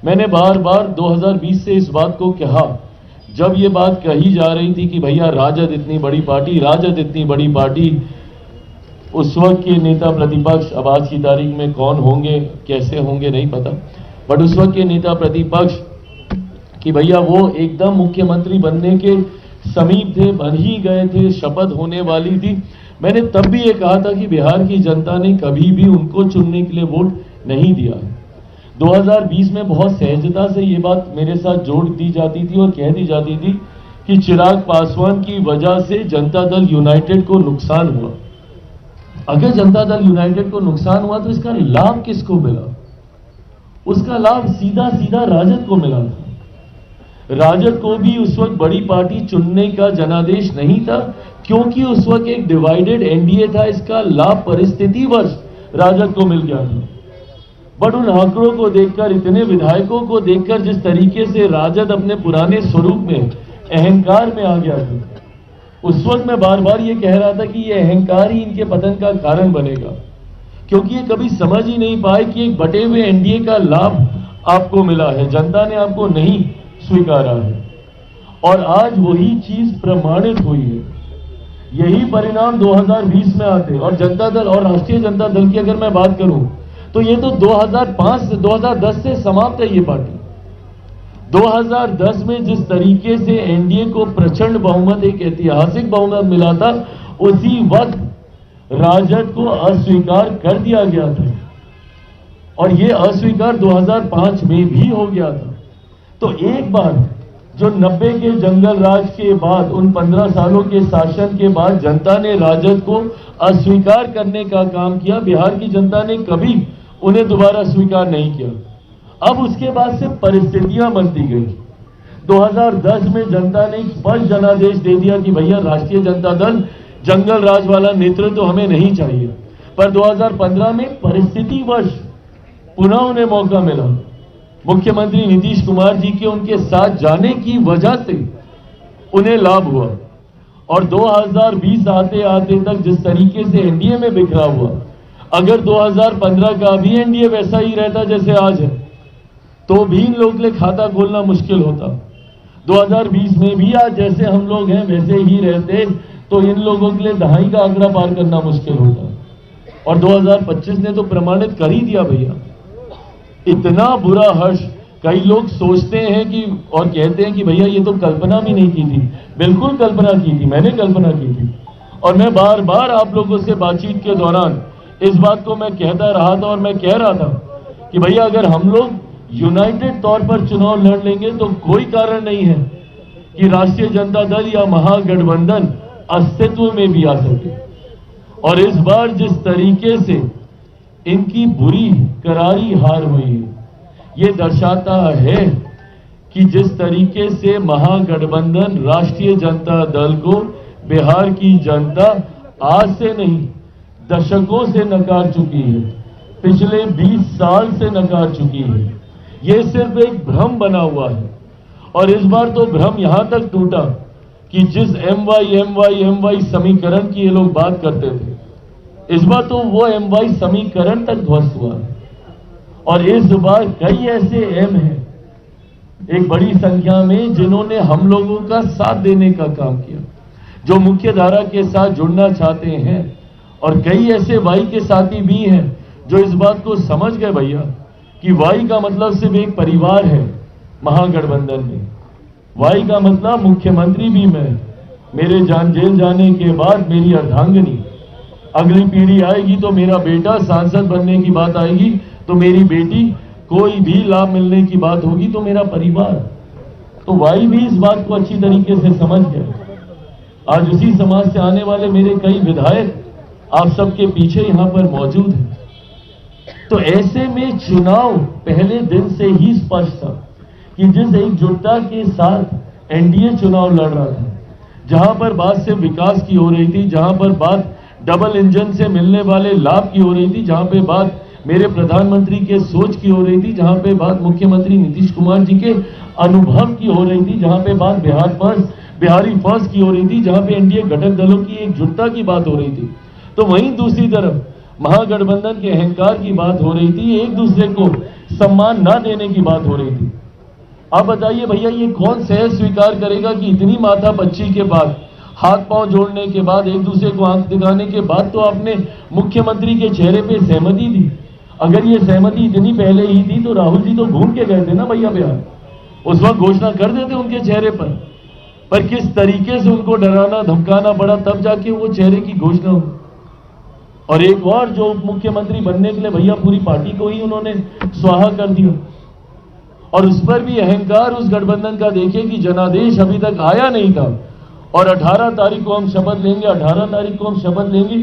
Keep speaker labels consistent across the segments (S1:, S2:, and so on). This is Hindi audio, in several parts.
S1: मैंने बार बार 2020 से इस बात को कहा, जब ये बात कही जा रही थी कि भैया राजद इतनी बड़ी पार्टी, राजद इतनी बड़ी पार्टी, उस वक्त के नेता प्रतिपक्ष, अब आज की तारीख में कौन होंगे कैसे होंगे नहीं पता, बट उस वक्त के नेता प्रतिपक्ष कि भैया वो एकदम मुख्यमंत्री बनने के समीप थे, बन ही गए थे, शपथ होने वाली थी। मैंने तब भी ये कहा था कि बिहार की जनता ने कभी भी उनको चुनने के लिए वोट नहीं दिया है। 2020 में बहुत सहजता से ये बात मेरे साथ जोड़ दी जाती थी और कह दी जाती थी कि चिराग पासवान की वजह से जनता दल यूनाइटेड को नुकसान हुआ। अगर जनता दल यूनाइटेड को नुकसान हुआ तो इसका लाभ किसको मिला? उसका लाभ सीधा सीधा राजद को मिला था। राजद को भी उस वक्त बड़ी पार्टी चुनने का जनादेश नहीं था, क्योंकि उस वक्त एक डिवाइडेड एनडीए था। इसका लाभ परिस्थितिवश राजद को मिल गया था। बट उन आंकड़ों को देखकर, इतने विधायकों को देखकर, जिस तरीके से राजद अपने पुराने स्वरूप में, अहंकार में आ गया था, उस वक्त मैं बार बार ये कह रहा था कि ये अहंकार ही इनके पतन का कारण बनेगा, क्योंकि ये कभी समझ ही नहीं पाए कि एक बटे हुए एनडीए का लाभ आपको मिला है, जनता ने आपको नहीं स्वीकारा है। और आज वही चीज प्रमाणित हुई है। यही परिणाम 2020 में आते, और जनता दल और राष्ट्रीय जनता दल की अगर मैं बात करूं तो ये तो 2010 से समाप्त है ये पार्टी। 2010 में जिस तरीके से एनडीए को प्रचंड बहुमत, एक ऐतिहासिक बहुमत मिला था, उसी वक्त राजद को अस्वीकार कर दिया गया था, और ये अस्वीकार 2005 में भी हो गया था। तो एक बार जो 90 के जंगल राज के बाद, उन 15 सालों के शासन के बाद जनता ने राजद को अस्वीकार करने का काम किया, बिहार की जनता ने कभी उन्हें दोबारा स्वीकार नहीं किया। अब उसके बाद से परिस्थितियां बनती गई। 2010 में जनता ने स्पष्ट जनादेश दे दिया कि भैया राष्ट्रीय जनता दल जंगल राज वाला नेतृत्व तो हमें नहीं चाहिए। पर 2015 में परिस्थितिवश पुनः उन्हें मौका मिला। मुख्यमंत्री नीतीश कुमार जी के उनके साथ जाने की वजह से उन्हें लाभ हुआ, और 2020 आते आते तक जिस तरीके से एनडीए में बिखरा हुआ, अगर 2015 का भी एनडीए वैसा ही रहता जैसे आज है, तो भी इन लोगों के लिए खाता खोलना मुश्किल होता। 2020 में भी आज जैसे हम लोग हैं वैसे ही रहते, तो इन लोगों के लिए दहाई का आंकड़ा पार करना मुश्किल होता। और 2025 ने तो प्रमाणित कर ही दिया भैया। इतना बुरा हर्ष, कई लोग सोचते हैं कि और कहते हैं कि भैया ये तो कल्पना भी नहीं की थी। बिल्कुल कल्पना की थी, मैंने कल्पना की थी, और मैं बार बार आप लोगों से बातचीत के दौरान इस बात को मैं कहता रहा था, और मैं कह रहा था कि भैया अगर हम लोग यूनाइटेड तौर पर चुनाव लड़ लेंगे तो कोई कारण नहीं है कि राष्ट्रीय जनता दल या महागठबंधन अस्तित्व में भी आ सके। और इस बार जिस तरीके से इनकी बुरी करारी हार हुई है, ये दर्शाता है कि जिस तरीके से महागठबंधन राष्ट्रीय जनता दल को बिहार की जनता आज से नहीं दशकों से नकार चुकी है, पिछले 20 साल से नकार चुकी है। ये सिर्फ एक भ्रम बना हुआ है, और इस बार तो भ्रम यहां तक टूटा कि जिस एमवाई समीकरण की ये लोग बात करते थे, इस बार तो वो एमवाई समीकरण तक ध्वस्त हुआ है। और इस बार कई ऐसे एम हैं एक बड़ी संख्या में जिन्होंने हम लोगों का साथ देने का काम किया, जो मुख्य धारा के साथ जुड़ना चाहते हैं, और कई ऐसे वाई के साथी भी हैं जो इस बात को समझ गए भैया कि वाई का मतलब सिर्फ एक परिवार है महागठबंधन में। वाई का मतलब मुख्यमंत्री भी मैं, मेरे जेल जाने के बाद मेरी अर्धांगिनी, अगली पीढ़ी आएगी तो मेरा बेटा, सांसद बनने की बात आएगी तो मेरी बेटी, कोई भी लाभ मिलने की बात होगी तो मेरा परिवार। तो वाई भी इस बात को अच्छी तरीके से समझ गया। आज उसी समाज से आने वाले मेरे कई विधायक आप सबके पीछे यहां पर मौजूद हैं। तो ऐसे में चुनाव पहले दिन से ही स्पष्ट था कि जिस एकजुटता के साथ एनडीए चुनाव लड़ रहा था, जहां पर बात सिर्फ विकास की हो रही थी, जहां पर बात डबल इंजन से मिलने वाले लाभ की हो रही थी, जहां पे बात मेरे प्रधानमंत्री के सोच की हो रही थी, जहां पे बात मुख्यमंत्री नीतीश कुमार जी के अनुभव की हो रही थी, जहां पे बात बिहारी फर्स्ट की हो रही थी, जहां पे एनडीए घटक दलों की एकजुटता की बात हो रही थी, तो वहीं दूसरी तरफ महागठबंधन के अहंकार की बात हो रही थी, एक दूसरे को सम्मान ना देने की बात हो रही थी। आप बताइए भैया, ये कौन सहज स्वीकार करेगा कि इतनी माथापच्ची के बाद, हाथ पांव जोड़ने के बाद, एक दूसरे को आंख दिखाने के बाद तो आपने मुख्यमंत्री के चेहरे पे सहमति दी। अगर ये सहमति इतनी पहले ही थी तो राहुल जी तो घूम के गए थे ना भैया बिहार, उस वक्त घोषणा कर देते उनके चेहरे पर किस तरीके से उनको डराना धमकाना पड़ा, तब जाके वो चेहरे की घोषणा हुई। और एक और जो उप मुख्यमंत्री बनने के लिए भैया पूरी पार्टी को ही उन्होंने स्वाहा कर दिया। और उस पर भी अहंकार उस गठबंधन का देखिए कि जनादेश अभी तक आया नहीं था और 18 तारीख को हम शपथ लेंगे, 18 तारीख को हम शपथ लेंगे।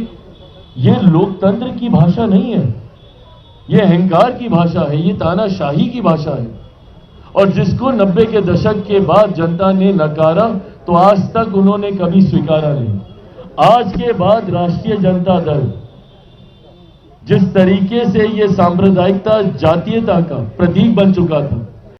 S1: ये लोकतंत्र की भाषा नहीं है, ये अहंकार की भाषा है, ये तानाशाही की भाषा है। और जिसको 90 के दशक के बाद जनता ने नकारा तो आज तक उन्होंने कभी स्वीकारा नहीं। आज के बाद राष्ट्रीय जनता दल जिस तरीके से ये सांप्रदायिकता जातीयता का प्रतीक बन चुका था,